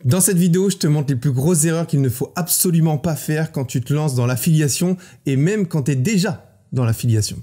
Dans cette vidéo, je te montre les plus grosses erreurs qu'il ne faut absolument pas faire quand tu te lances dans l'affiliation et même quand tu es déjà dans l'affiliation.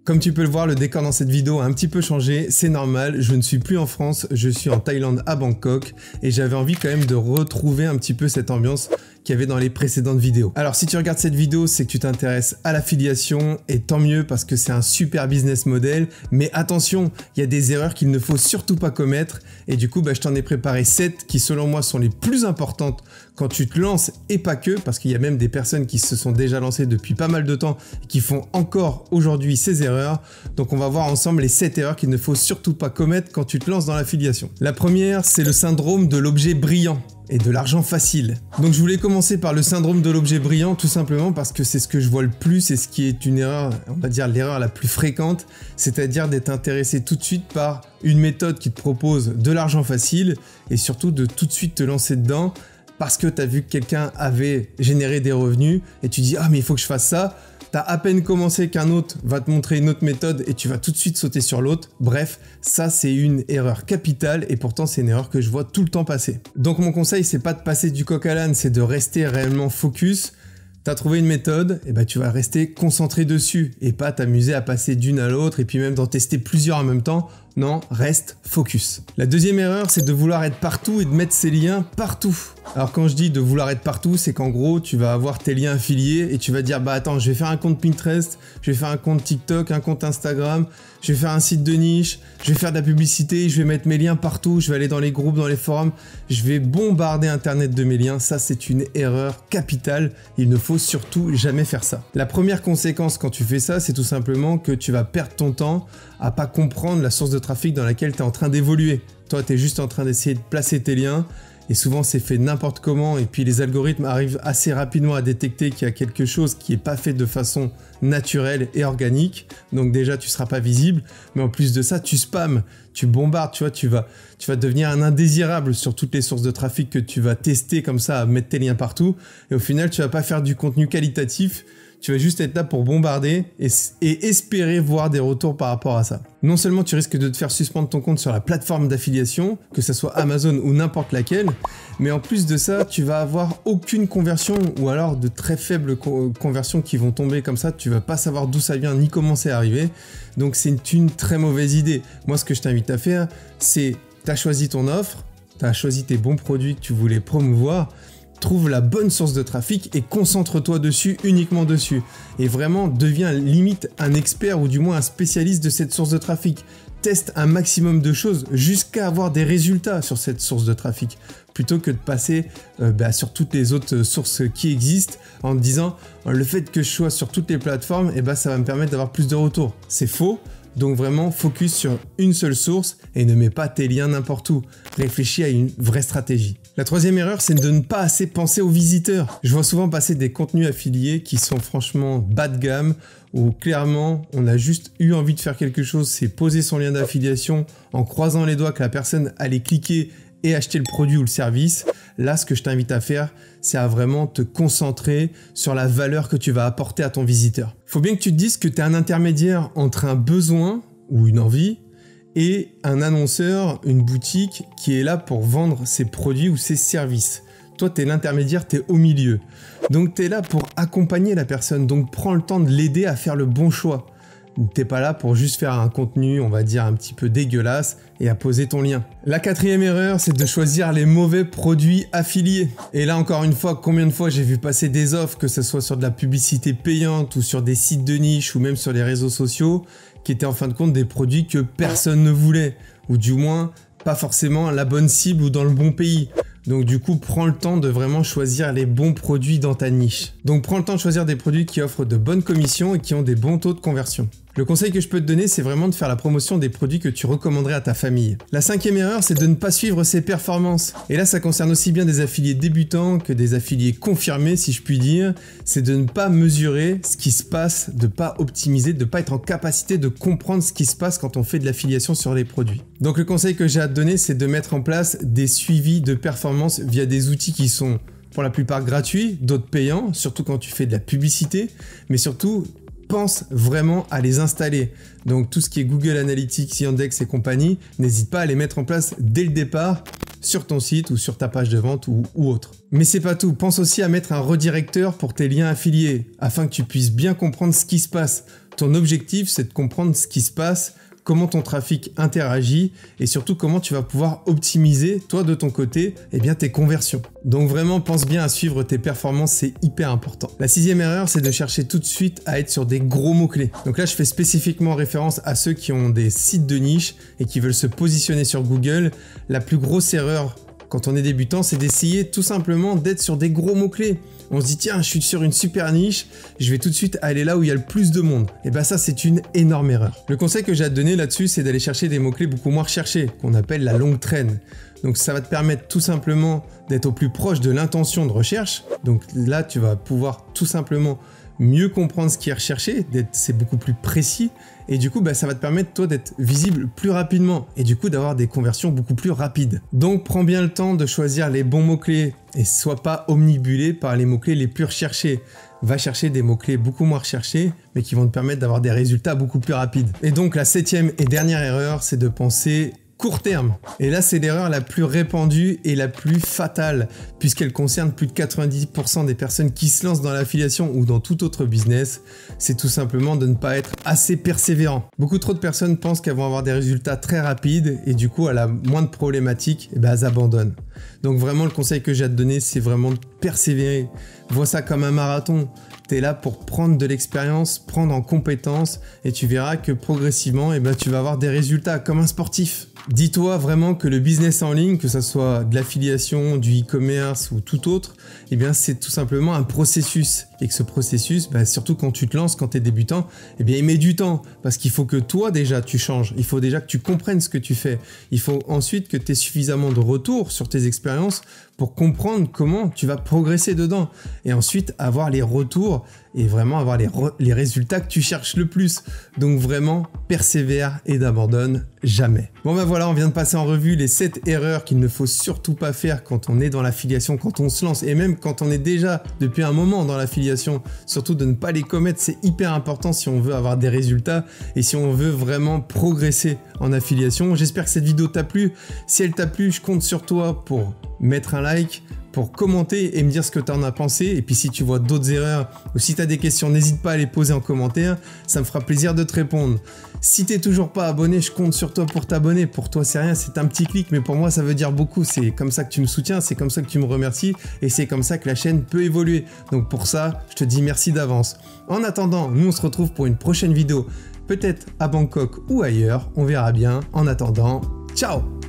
Comme tu peux le voir, le décor dans cette vidéo a un petit peu changé, c'est normal, je ne suis plus en France, je suis en Thaïlande à Bangkok et j'avais envie quand même de retrouver un petit peu cette ambiance qu'il y avait dans les précédentes vidéos. Alors si tu regardes cette vidéo, c'est que tu t'intéresses à l'affiliation et tant mieux parce que c'est un super business model, mais attention, il y a des erreurs qu'il ne faut surtout pas commettre et du coup je t'en ai préparé 7 qui selon moi sont les plus importantes quand tu te lances et pas que, parce qu'il y a même des personnes qui se sont déjà lancées depuis pas mal de temps et qui font encore aujourd'hui ces erreurs. Donc on va voir ensemble les 7 erreurs qu'il ne faut surtout pas commettre quand tu te lances dans l'affiliation. La première, c'est le syndrome de l'objet brillant et de l'argent facile. Donc je voulais commencer par le syndrome de l'objet brillant tout simplement parce que c'est ce que je vois le plus et ce qui est une erreur, on va dire l'erreur la plus fréquente, c'est-à-dire d'être intéressé tout de suite par une méthode qui te propose de l'argent facile et surtout de tout de suite te lancer dedans parce que tu as vu que quelqu'un avait généré des revenus et tu dis « Ah mais il faut que je fasse ça ». T'as à peine commencé qu'un autre va te montrer une autre méthode et tu vas tout de suite sauter sur l'autre. Bref, ça c'est une erreur capitale et pourtant c'est une erreur que je vois tout le temps passer. Donc mon conseil, c'est pas de passer du coq à l'âne, c'est de rester réellement focus. T'as trouvé une méthode, et tu vas rester concentré dessus et pas t'amuser à passer d'une à l'autre et puis même d'en tester plusieurs en même temps. Non, reste focus. La deuxième erreur, c'est de vouloir être partout et de mettre ses liens partout. Alors quand je dis de vouloir être partout, c'est qu'en gros, tu vas avoir tes liens affiliés et tu vas dire bah attends, je vais faire un compte Pinterest, je vais faire un compte TikTok, un compte Instagram, je vais faire un site de niche, je vais faire de la publicité, je vais mettre mes liens partout, je vais aller dans les groupes, dans les forums, je vais bombarder Internet de mes liens. Ça, c'est une erreur capitale. Il ne faut surtout jamais faire ça. La première conséquence quand tu fais ça, c'est tout simplement que tu vas perdre ton temps à pas comprendre la source de trafic dans laquelle tu es en train d'évoluer. Toi, tu es juste en train d'essayer de placer tes liens et souvent c'est fait n'importe comment et puis les algorithmes arrivent assez rapidement à détecter qu'il y a quelque chose qui n'est pas fait de façon naturelle et organique. Donc déjà, tu ne seras pas visible, mais en plus de ça, tu spams, tu bombardes, tu vas devenir un indésirable sur toutes les sources de trafic que tu vas tester comme ça, à mettre tes liens partout et au final, tu ne vas pas faire du contenu qualitatif. Tu vas juste être là pour bombarder et espérer voir des retours par rapport à ça. Non seulement tu risques de te faire suspendre ton compte sur la plateforme d'affiliation, que ce soit Amazon ou n'importe laquelle, mais en plus de ça, tu vas avoir aucune conversion ou alors de très faibles conversions qui vont tomber comme ça. Tu vas pas savoir d'où ça vient ni comment c'est arrivé. Donc c'est une très mauvaise idée. Moi, ce que je t'invite à faire, c'est tu as choisi ton offre, tu as choisi tes bons produits que tu voulais promouvoir. Trouve la bonne source de trafic et concentre-toi dessus, uniquement dessus. Et vraiment, deviens limite un expert ou du moins un spécialiste de cette source de trafic. Teste un maximum de choses jusqu'à avoir des résultats sur cette source de trafic. Plutôt que de passer sur toutes les autres sources qui existent en te disant le fait que je sois sur toutes les plateformes, ça va me permettre d'avoir plus de retours. C'est faux. Donc vraiment, focus sur une seule source et ne mets pas tes liens n'importe où. Réfléchis à une vraie stratégie. La troisième erreur, c'est de ne pas assez penser aux visiteurs. Je vois souvent passer des contenus affiliés qui sont franchement bas de gamme, où clairement, on a juste eu envie de faire quelque chose, c'est poser son lien d'affiliation en croisant les doigts que la personne allait cliquer et acheter le produit ou le service. Là, ce que je t'invite à faire, c'est à vraiment te concentrer sur la valeur que tu vas apporter à ton visiteur. Faut bien que tu te dises que tu es un intermédiaire entre un besoin ou une envie et un annonceur, une boutique qui est là pour vendre ses produits ou ses services. Toi, tu es l'intermédiaire, tu es au milieu. Donc, tu es là pour accompagner la personne. Donc, prends le temps de l'aider à faire le bon choix. T'es pas là pour juste faire un contenu, on va dire, un petit peu dégueulasse et à poser ton lien. La quatrième erreur, c'est de choisir les mauvais produits affiliés. Et là, encore une fois, combien de fois j'ai vu passer des offres, que ce soit sur de la publicité payante ou sur des sites de niche ou même sur les réseaux sociaux, qui étaient en fin de compte des produits que personne ne voulait, ou du moins pas forcément la bonne cible ou dans le bon pays. Donc du coup, prends le temps de vraiment choisir les bons produits dans ta niche. Donc prends le temps de choisir des produits qui offrent de bonnes commissions et qui ont des bons taux de conversion. Le conseil que je peux te donner, c'est vraiment de faire la promotion des produits que tu recommanderais à ta famille. La cinquième erreur, c'est de ne pas suivre ses performances. Et là, ça concerne aussi bien des affiliés débutants que des affiliés confirmés, si je puis dire. C'est de ne pas mesurer ce qui se passe, de ne pas optimiser, de ne pas être en capacité de comprendre ce qui se passe quand on fait de l'affiliation sur les produits. Donc le conseil que j'ai à te donner, c'est de mettre en place des suivis de performance via des outils qui sont pour la plupart gratuits, d'autres payants, surtout quand tu fais de la publicité, mais surtout pense vraiment à les installer. Donc tout ce qui est Google Analytics, Yandex et compagnie, n'hésite pas à les mettre en place dès le départ sur ton site ou sur ta page de vente ou autre. Mais c'est pas tout, pense aussi à mettre un redirecteur pour tes liens affiliés afin que tu puisses bien comprendre ce qui se passe. Ton objectif, c'est de comprendre ce qui se passe, comment ton trafic interagit et surtout comment tu vas pouvoir optimiser, toi de ton côté, tes conversions. Donc vraiment, pense bien à suivre tes performances, c'est hyper important. La 6e erreur, c'est de chercher tout de suite à être sur des gros mots-clés. Donc là, je fais spécifiquement référence à ceux qui ont des sites de niche et qui veulent se positionner sur Google. La plus grosse erreur quand on est débutant, c'est d'essayer tout simplement d'être sur des gros mots-clés. On se dit tiens, je suis sur une super niche, je vais tout de suite aller là où il y a le plus de monde. Et ça c'est une énorme erreur. Le conseil que j'ai à te donner là-dessus, c'est d'aller chercher des mots-clés beaucoup moins recherchés, qu'on appelle la longue traîne. Donc ça va te permettre tout simplement d'être au plus proche de l'intention de recherche. Donc là, tu vas pouvoir tout simplement mieux comprendre ce qui est recherché, c'est beaucoup plus précis et du coup ça va te permettre toi d'être visible plus rapidement et du coup d'avoir des conversions beaucoup plus rapides. Donc prends bien le temps de choisir les bons mots-clés et sois pas omnibulé par les mots-clés les plus recherchés. Va chercher des mots-clés beaucoup moins recherchés mais qui vont te permettre d'avoir des résultats beaucoup plus rapides. Et donc la 7e et dernière erreur, c'est de penser court terme. Et là, c'est l'erreur la plus répandue et la plus fatale, puisqu'elle concerne plus de 90% des personnes qui se lancent dans l'affiliation ou dans tout autre business. C'est tout simplement de ne pas être assez persévérant. Beaucoup trop de personnes pensent qu'elles vont avoir des résultats très rapides et du coup, à la moindre problématique, elles abandonnent. Donc vraiment, le conseil que j'ai à te donner, c'est vraiment de persévérer. Vois ça comme un marathon. Tu es là pour prendre de l'expérience, prendre en compétences et tu verras que progressivement, tu vas avoir des résultats comme un sportif. Dis-toi vraiment que le business en ligne, que ce soit de l'affiliation, du e-commerce ou tout autre, c'est tout simplement un processus. Et que ce processus, surtout quand tu te lances, quand tu es débutant, il met du temps. Parce qu'il faut que toi déjà tu changes. Il faut déjà que tu comprennes ce que tu fais. Il faut ensuite que tu aies suffisamment de retours sur tes expériences pour comprendre comment tu vas progresser dedans. Et ensuite avoir les retours et vraiment avoir les résultats que tu cherches le plus. Donc vraiment, persévère et n'abandonne jamais. Bon voilà, on vient de passer en revue les 7 erreurs qu'il ne faut surtout pas faire quand on est dans l'affiliation, quand on se lance et même quand on est déjà depuis un moment dans l'affiliation. Surtout de ne pas les commettre, c'est hyper important si on veut avoir des résultats et si on veut vraiment progresser en affiliation. J'espère que cette vidéo t'a plu. Si elle t'a plu, je compte sur toi pour mettre un like, pour commenter et me dire ce que tu en as pensé. Et puis si tu vois d'autres erreurs ou si tu as des questions, n'hésite pas à les poser en commentaire, ça me fera plaisir de te répondre. Si tu n'es toujours pas abonné, je compte sur toi pour t'abonner. Pour toi c'est rien, c'est un petit clic, mais pour moi ça veut dire beaucoup. C'est comme ça que tu me soutiens, c'est comme ça que tu me remercies et c'est comme ça que la chaîne peut évoluer. Donc pour ça, je te dis merci d'avance. En attendant, nous on se retrouve pour une prochaine vidéo, peut-être à Bangkok ou ailleurs, on verra bien. En attendant, ciao!